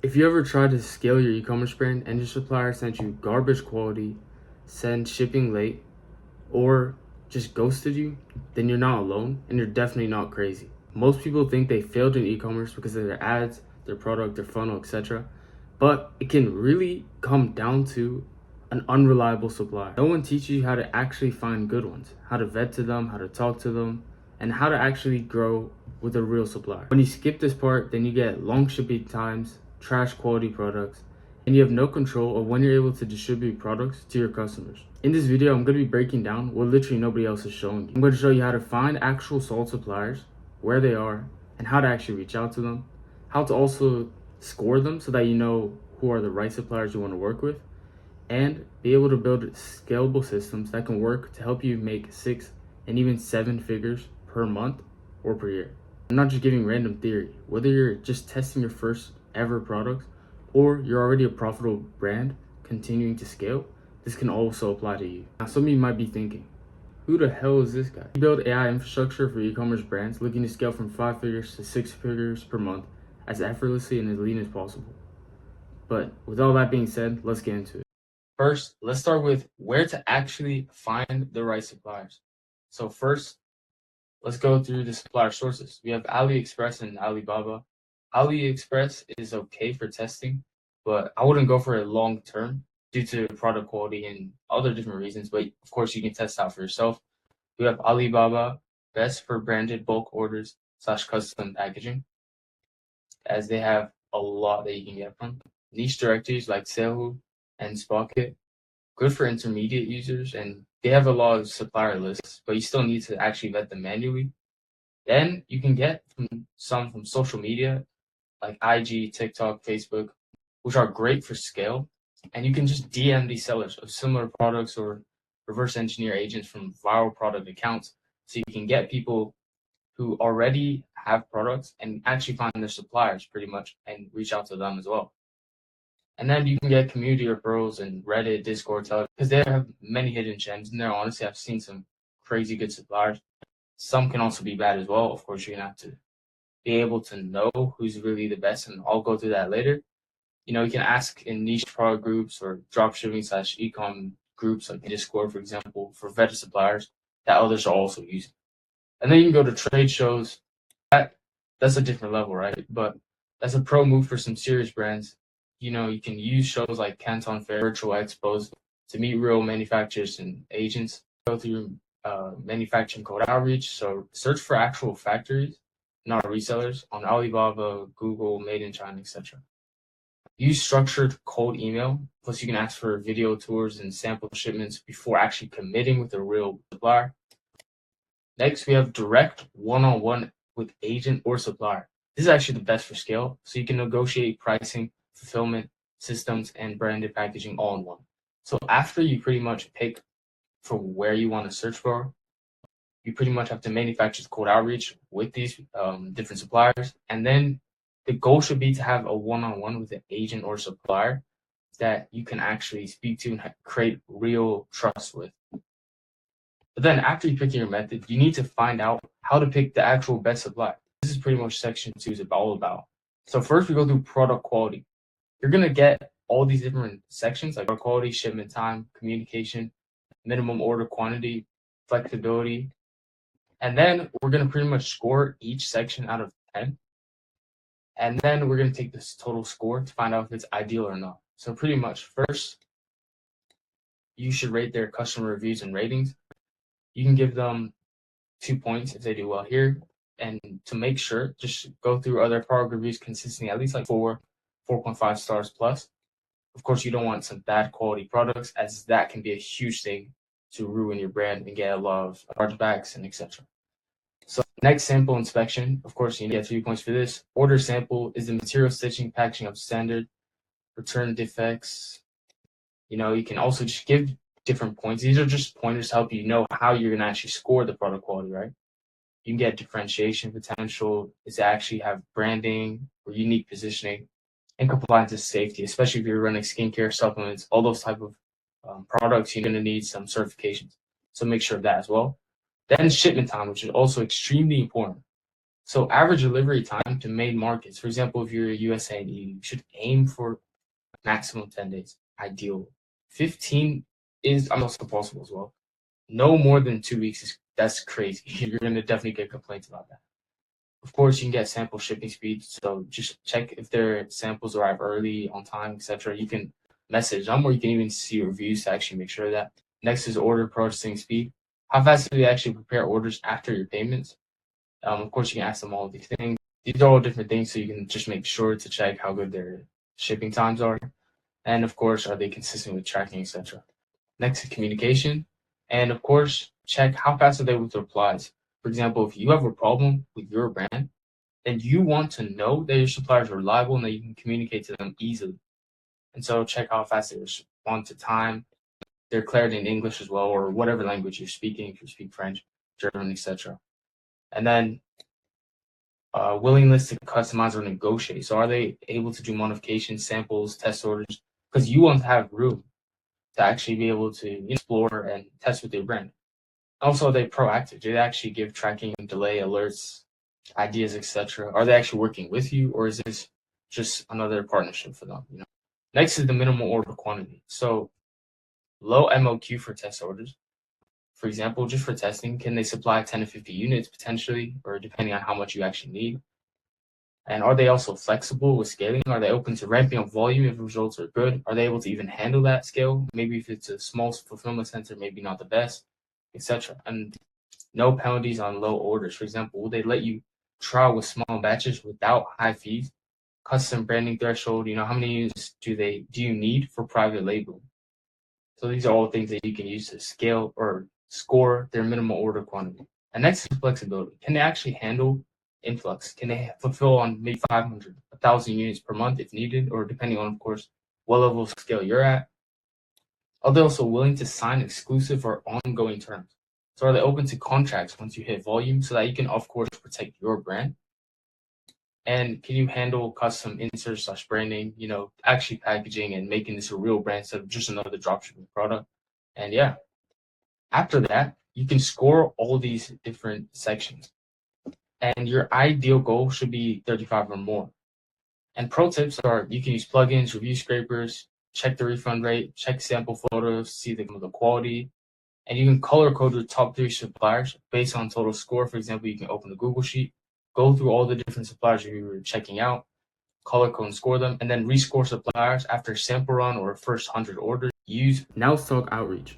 If you ever tried to scale your e-commerce brand and your supplier sent you garbage quality, send shipping late, or just ghosted you, then you're not alone and you're definitely not crazy. Most people think they failed in e-commerce because of their ads, their product, their funnel, etc. But it can really come down to an unreliable supplier. No one teaches you how to actually find good ones, how to vet to them, how to talk to them, and how to actually grow with a real supplier. When you skip this part, then you get long shipping times, trash quality products, and you have no control of when you're able to distribute products to your customers. In this video, I'm going to be breaking down what literally nobody else is showing you. I'm going to show you how to find actual salt suppliers, where they are, and how to actually reach out to them, how to also score them so that you know who are the right suppliers you want to work with, and be able to build scalable systems that can work to help you make 6 and even 7 figures per month or per year. I'm not just giving random theory. Whether you're just testing your first ever products or you're already a profitable brand continuing to scale, this can also apply to you. Now, some of you might be thinking, who the hell is this guy? He built AI infrastructure for e-commerce brands looking to scale from 5 figures to 6 figures per month as effortlessly and as lean as possible. But with all that being said, let's get into it. First, let's start with where to actually find the right suppliers. So first, let's go through the supplier sources. We have AliExpress and Alibaba. AliExpress is okay for testing, but I wouldn't go for it long term due to product quality and other different reasons. But of course, you can test out for yourself. We have Alibaba, best for branded bulk orders / custom packaging, as they have a lot that you can get from. Niche directories like Seihu and Spocket, good for intermediate users, and they have a lot of supplier lists, but you still need to actually vet them manually. Then you can get some from social media like IG, TikTok, Facebook, which are great for scale. And you can just DM these sellers of similar products or reverse engineer agents from viral product accounts. So you can get people who already have products and actually find their suppliers pretty much and reach out to them as well. And then you can get community referrals in Reddit, Discord, Telegram, because they have many hidden gems in there. Honestly, I've seen some crazy good suppliers. Some can also be bad as well. Of course, you're gonna have to be able to know who's really the best, and I'll go through that later. You know, you can ask in niche product groups or dropshipping / ecom groups like Discord, for example, for vetted suppliers that others are also using. And then you can go to trade shows. That's a different level, right? But that's a pro move for some serious brands. You know, you can use shows like Canton Fair, virtual expos to meet real manufacturers and agents. Go through manufacturing code outreach. So search for actual factories, not resellers, on Alibaba, Google, Made in China, etc. Use structured cold email. Plus, you can ask for video tours and sample shipments before actually committing with a real supplier. Next, we have direct one-on-one with agent or supplier. This is actually the best for scale, so you can negotiate pricing, fulfillment, systems, and branded packaging all in one. So after you pretty much pick for where you want to search for, you pretty much have to manufacture the cold outreach with these different suppliers. And then the goal should be to have a one-on-one with an agent or supplier that you can actually speak to and create real trust with. But then after you pick your method, you need to find out how to pick the actual best supply. This is pretty much section 2 is all about. So first we go through product quality. You're going to get all these different sections like product quality, shipment time, communication, minimum order quantity, flexibility. And then we're going to pretty much score each section out of 10. And then we're going to take this total score to find out if it's ideal or not. So pretty much first, you should rate their customer reviews and ratings. You can give them 2 points if they do well here. And to make sure, just go through other product reviews consistently, at least like 4.5 stars plus. Of course, you don't want some bad quality products, as that can be a huge thing to ruin your brand and get a lot of chargebacks and etc. So next, sample inspection. Of course, you get 3 points for this. Order sample, is the material, stitching, packaging up standard, return defects. You know, you can also just give different points. These are just pointers to help you know how you're going to actually score the product quality, right? You can get differentiation potential, is to actually have branding or unique positioning, and compliance and safety, especially if you're running skincare, supplements, all those type of products, you're going to need some certifications. So make sure of that as well. Then shipment time, which is also extremely important. So average delivery time to main markets, for example, if you're a USA and EU, you should aim for maximum 10 days, ideal. 15 is also possible as well. No more than 2 weeks that's crazy. You're gonna definitely get complaints about that. Of course, you can get sample shipping speed, so just check if their samples arrive early, on time, etc. You can message them, or you can even see reviews to actually make sure of that. Next is order processing speed. How fast do they actually prepare orders after your payments? Of course, you can ask them all these things. These are all different things, so you can just make sure to check how good their shipping times are. And of course, are they consistent with tracking, etc. Next is communication. And of course, check how fast are they with replies. For example, if you have a problem with your brand, then you want to know that your suppliers are reliable and that you can communicate to them easily. And so check how fast they respond to time, their clarity in English as well, or whatever language you're speaking, if you speak French, German, etc. And then willingness to customize or negotiate. So are they able to do modifications, samples, test orders? Because you want to have room to actually be able to explore and test with your brand. Also, are they proactive? Do they actually give tracking, delay alerts, ideas, etc.? Are they actually working with you, or is this just another partnership for them? Next is the minimal order quantity. So low MOQ for test orders. For example, just for testing, can they supply 10 to 50 units potentially, or depending on how much you actually need? And are they also flexible with scaling? Are they open to ramping up volume if results are good? Are they able to even handle that scale? Maybe if it's a small fulfillment center, maybe not the best, etc. And no penalties on low orders. For example, will they let you trial with small batches without high fees? Custom branding threshold, how many units do you need for private labeling? So these are all things that you can use to scale or score their minimal order quantity. And next is flexibility. Can they actually handle influx? Can they fulfill on maybe 500, 1,000 units per month if needed, or depending on, of course, what level of scale you're at? Are they also willing to sign exclusive or ongoing terms? So are they open to contracts once you hit volume so that you can, of course, protect your brand? And can you handle custom inserts / branding, actually packaging and making this a real brand instead of just another dropshipping product? And yeah, after that, you can score all these different sections. And your ideal goal should be 35 or more. And pro tips are you can use plugins, review scrapers, check the refund rate, check sample photos, see the quality, and you can color code your top 3 suppliers based on total score. For example, you can open the Google Sheet, go through all the different suppliers you were checking out, color code and score them, and then rescore suppliers after sample run or first 100 orders. Use Now let's talk outreach.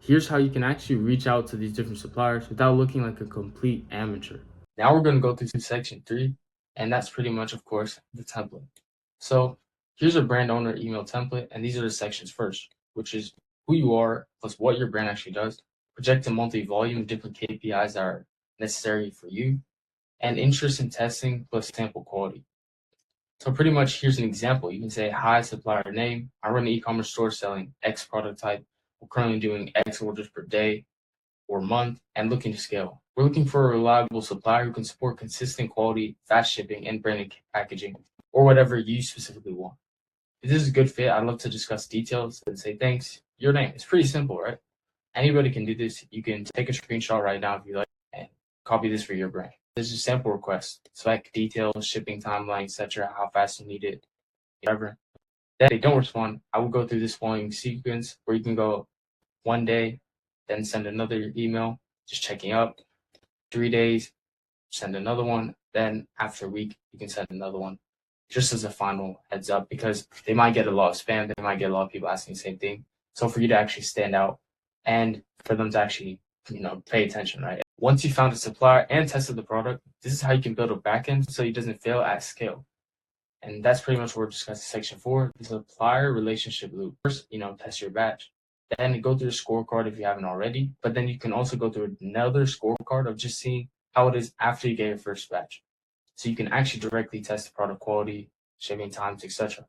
Here's how you can actually reach out to these different suppliers without looking like a complete amateur. Now we're going to go through section 3, and that's pretty much, of course, the template. So here's a brand owner email template, and these are the sections first, which is who you are plus what your brand actually does, projected monthly volume, different KPIs that are necessary for you, and interest in testing plus sample quality. So pretty much here's an example. You can say, hi, supplier name. I run an e-commerce store selling X product type. We're currently doing X orders per day or month and looking to scale. We're looking for a reliable supplier who can support consistent quality, fast shipping, and branded packaging, or whatever you specifically want. If this is a good fit, I'd love to discuss details and say, thanks, your name. It's pretty simple, right? Anybody can do this. You can take a screenshot right now if you like and copy this for your brand. This is a sample request. Select details, shipping timeline, etc., how fast you need it, whatever. Then they don't respond. I will go through this following sequence where you can go 1 day, then send another email, just checking up. 3 days, send another one. Then after a week, you can send another one, just as a final heads up, because they might get a lot of spam. They might get a lot of people asking the same thing. So for you to actually stand out and for them to actually, pay attention, right? Once you found a supplier and tested the product, this is how you can build a backend so it doesn't fail at scale. And that's pretty much what we're discussing section 4, the supplier relationship loop. First, test your batch. Then go through the scorecard if you haven't already. But then you can also go through another scorecard of just seeing how it is after you get your first batch. So you can actually directly test the product quality, shipping times, etc.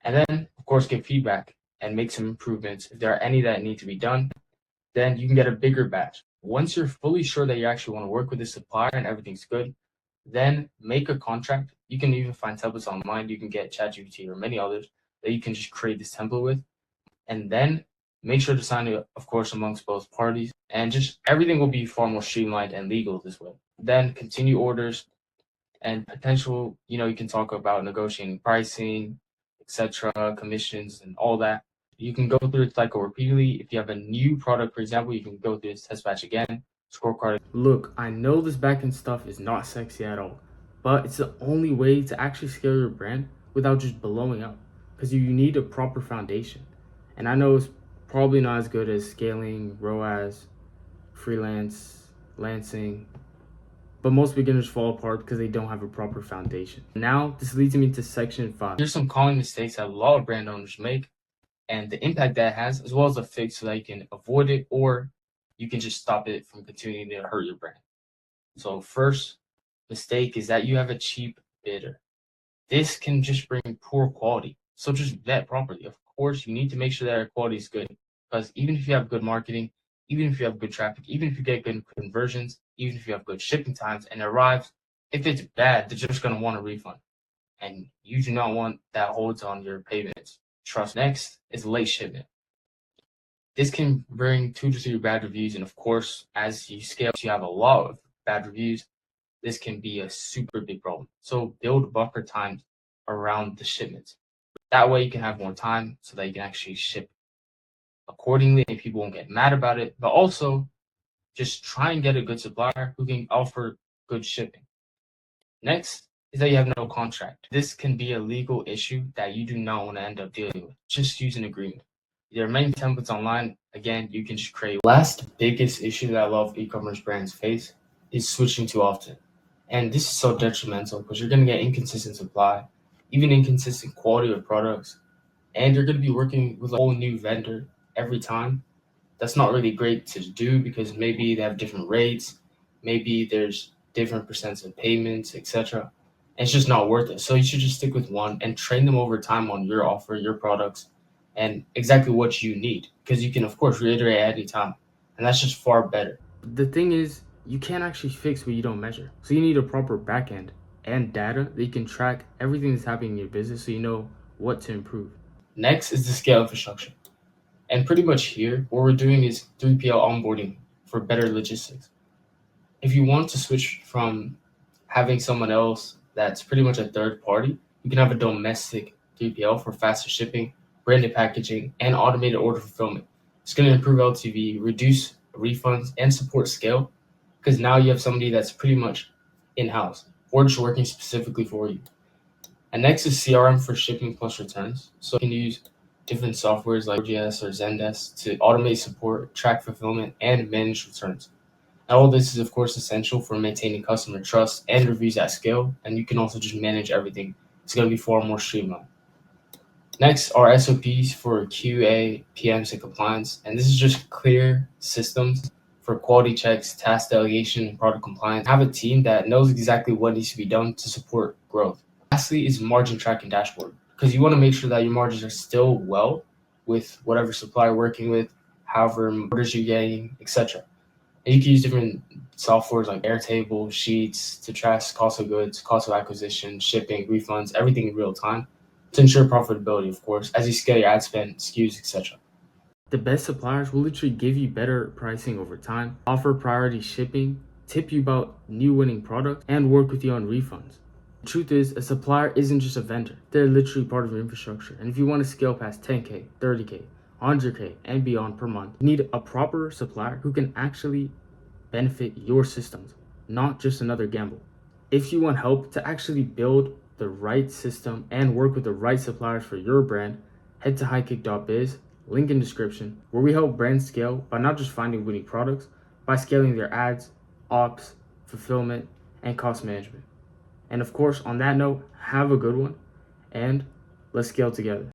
And then, of course, get feedback and make some improvements. If there are any that need to be done, then you can get a bigger batch. Once you're fully sure that you actually want to work with the supplier and everything's good, then make a contract. You can even find templates online. You can get ChatGPT or many others that you can just create this template with. And then make sure to sign it, of course, amongst both parties. and just everything will be far more streamlined and legal this way. Then continue orders and potential, you can talk about negotiating pricing, etc., commissions, and all that. You can go through the cycle repeatedly. If you have a new product, for example, you can go through this test batch again, scorecard. Look, I know this backend stuff is not sexy at all, but it's the only way to actually scale your brand without just blowing up, because you need a proper foundation. And I know it's probably not as good as scaling ROAS, freelance, Lansing, but most beginners fall apart because they don't have a proper foundation. Now, this leads me to section 5. Here's some common mistakes that a lot of brand owners make and the impact that has, as well as a fix so that you can avoid it or you can just stop it from continuing to hurt your brand. So first mistake is that you have a cheap bidder. This can just bring poor quality. So just vet properly. Of course, you need to make sure that our quality is good, because even if you have good marketing, even if you have good traffic, even if you get good conversions, even if you have good shipping times and it arrives, if it's bad, they're just going to want a refund. And you do not want that holds on your payments. Trust. Next is late shipment. This can bring 2 to 3 bad reviews. And of course, as you scale, you have a lot of bad reviews. This can be a super big problem. So build buffer times around the shipments. That way you can have more time so that you can actually ship accordingly and people won't get mad about it. But also just try and get a good supplier who can offer good shipping. Next is that you have no contract. This can be a legal issue that you do not want to end up dealing with. Just use an agreement. There are many templates online. Again, you can just create. Last biggest issue that a lot of e-commerce brands face is switching too often. And this is so detrimental because you're going to get inconsistent supply, even inconsistent quality of products, and you're going to be working with a whole new vendor every time. That's not really great to do because maybe they have different rates, maybe there's different percents of payments, etc. It's just not worth it. So you should just stick with one and train them over time on your offer, your products, and exactly what you need. Because you can, of course, reiterate at any time, and that's just far better. The thing is, you can't actually fix what you don't measure. So you need a proper backend and data that you can track everything that's happening in your business so you know what to improve. Next is the scale infrastructure. And pretty much here, what we're doing is 3PL onboarding for better logistics. If you want to switch from having someone else that's pretty much a third party, you can have a domestic 3PL for faster shipping, branded packaging, and automated order fulfillment. It's going to improve LTV, reduce refunds, and support scale because now you have somebody that's pretty much in-house or just working specifically for you. And next is CRM for shipping plus returns. So you can use different softwares like OGS or Zendesk to automate support, track fulfillment, and manage returns. And all this is, of course, essential for maintaining customer trust and reviews at scale. And you can also just manage everything. It's going to be far more streamlined. Next are SOPs for QA, PMs, and compliance. And this is just clear systems for quality checks, task delegation, and product compliance. Have a team that knows exactly what needs to be done to support growth. Lastly is margin tracking dashboard, because you want to make sure that your margins are still well with whatever supplier you're working with, however orders you're getting, etc. And you can use different softwares like Airtable, Sheets to track cost of goods, cost of acquisition, shipping, refunds, everything in real time to ensure profitability, of course, as you scale your ad spend, SKUs, etc. The best suppliers will literally give you better pricing over time, offer priority shipping, tip you about new winning products, and work with you on refunds. The truth is, a supplier isn't just a vendor. They're literally part of your infrastructure. And if you want to scale past 10K, 30K, 100K, and beyond per month, you need a proper supplier who can actually benefit your systems, not just another gamble. If you want help to actually build the right system and work with the right suppliers for your brand, head to highkick.biz, link in description, where we help brands scale by not just finding winning products, by scaling their ads, ops, fulfillment, and cost management. And of course, on that note, have a good one, and let's scale together.